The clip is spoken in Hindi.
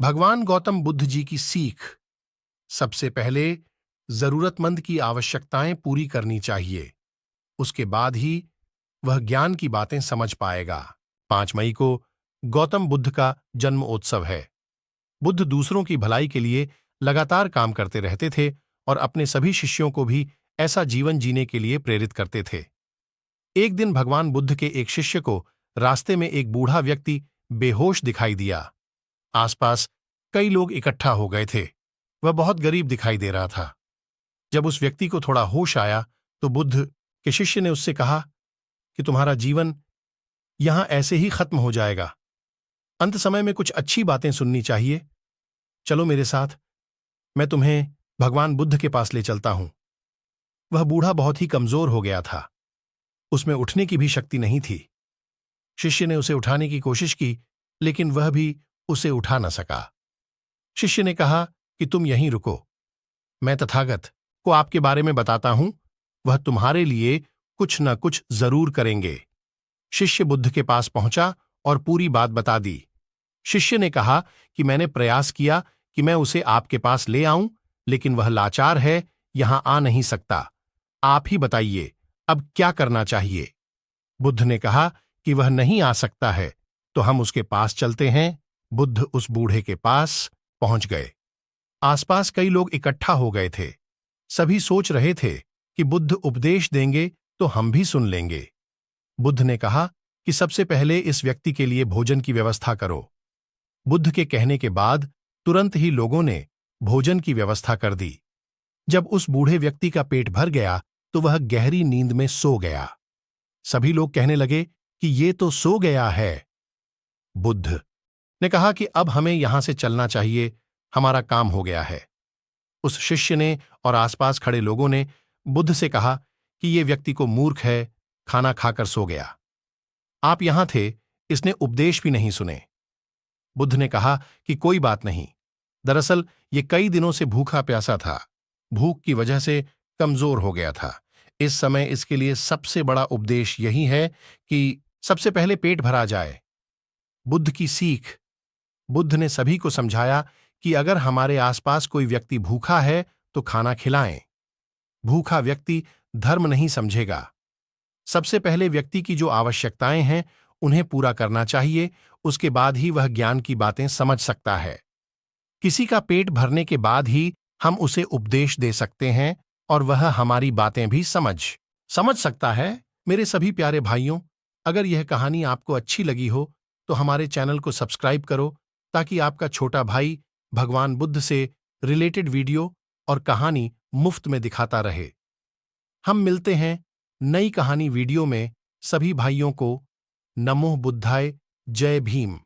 भगवान गौतम बुद्ध जी की सीख। सबसे पहले जरूरतमंद की आवश्यकताएं पूरी करनी चाहिए, उसके बाद ही वह ज्ञान की बातें समझ पाएगा। 5 मई को गौतम बुद्ध का जन्म उत्सव है। बुद्ध दूसरों की भलाई के लिए लगातार काम करते रहते थे और अपने सभी शिष्यों को भी ऐसा जीवन जीने के लिए प्रेरित करते थे। एक दिन भगवान बुद्ध के एक शिष्य को रास्ते में एक बूढ़ा व्यक्ति बेहोश दिखाई दिया। आसपास कई लोग इकट्ठा हो गए थे। वह बहुत गरीब दिखाई दे रहा था। जब उस व्यक्ति को थोड़ा होश आया तो बुद्ध के शिष्य ने उससे कहा कि तुम्हारा जीवन यहां ऐसे ही खत्म हो जाएगा। अंत समय में कुछ अच्छी बातें सुननी चाहिए। चलो मेरे साथ, मैं तुम्हें भगवान बुद्ध के पास ले चलता हूं। वह बूढ़ा बहुत ही कमजोर हो गया था। उसमें उठने की भी शक्ति नहीं थी। शिष्य ने उसे उठाने की कोशिश की, लेकिन वह भी उसे उठा न सका। शिष्य ने कहा कि तुम यहीं रुको, मैं तथागत को आपके बारे में बताता हूं, वह तुम्हारे लिए कुछ न कुछ जरूर करेंगे। शिष्य बुद्ध के पास पहुंचा और पूरी बात बता दी। शिष्य ने कहा कि मैंने प्रयास किया कि मैं उसे आपके पास ले आऊं, लेकिन वह लाचार है, यहां आ नहीं सकता। आप ही बताइए, अब क्या करना चाहिए। बुद्ध ने कहा कि वह नहीं आ सकता है, तो हम उसके पास चलते हैं। बुद्ध उस बूढ़े के पास पहुंच गए। आसपास कई लोग इकट्ठा हो गए थे। सभी सोच रहे थे कि बुद्ध उपदेश देंगे तो हम भी सुन लेंगे। बुद्ध ने कहा कि सबसे पहले इस व्यक्ति के लिए भोजन की व्यवस्था करो। बुद्ध के कहने के बाद तुरंत ही लोगों ने भोजन की व्यवस्था कर दी। जब उस बूढ़े व्यक्ति का पेट भर गया तो वह गहरी नींद में सो गया। सभी लोग कहने लगे कि ये तो सो गया है। बुद्ध ने कहा कि अब हमें यहां से चलना चाहिए, हमारा काम हो गया है। उस शिष्य ने और आसपास खड़े लोगों ने बुद्ध से कहा कि ये व्यक्ति को मूर्ख है, खाना खाकर सो गया। आप यहां थे, इसने उपदेश भी नहीं सुने। बुद्ध ने कहा कि कोई बात नहीं, दरअसल ये कई दिनों से भूखा प्यासा था, भूख की वजह से कमजोर हो गया था। इस समय इसके लिए सबसे बड़ा उपदेश यही है कि सबसे पहले पेट भरा जाए। बुद्ध की सीख। बुद्ध ने सभी को समझाया कि अगर हमारे आसपास कोई व्यक्ति भूखा है तो खाना खिलाएं। भूखा व्यक्ति धर्म नहीं समझेगा। सबसे पहले व्यक्ति की जो आवश्यकताएं हैं उन्हें पूरा करना चाहिए, उसके बाद ही वह ज्ञान की बातें समझ सकता है। किसी का पेट भरने के बाद ही हम उसे उपदेश दे सकते हैं और वह हमारी बातें भी समझ सकता है। मेरे सभी प्यारे भाइयों, अगर यह कहानी आपको अच्छी लगी हो तो हमारे चैनल को सब्सक्राइब करो, ताकि आपका छोटा भाई भगवान बुद्ध से रिलेटेड वीडियो और कहानी मुफ्त में दिखाता रहे। हम मिलते हैं नई कहानी वीडियो में। सभी भाइयों को नमो बुद्धाय, जय भीम।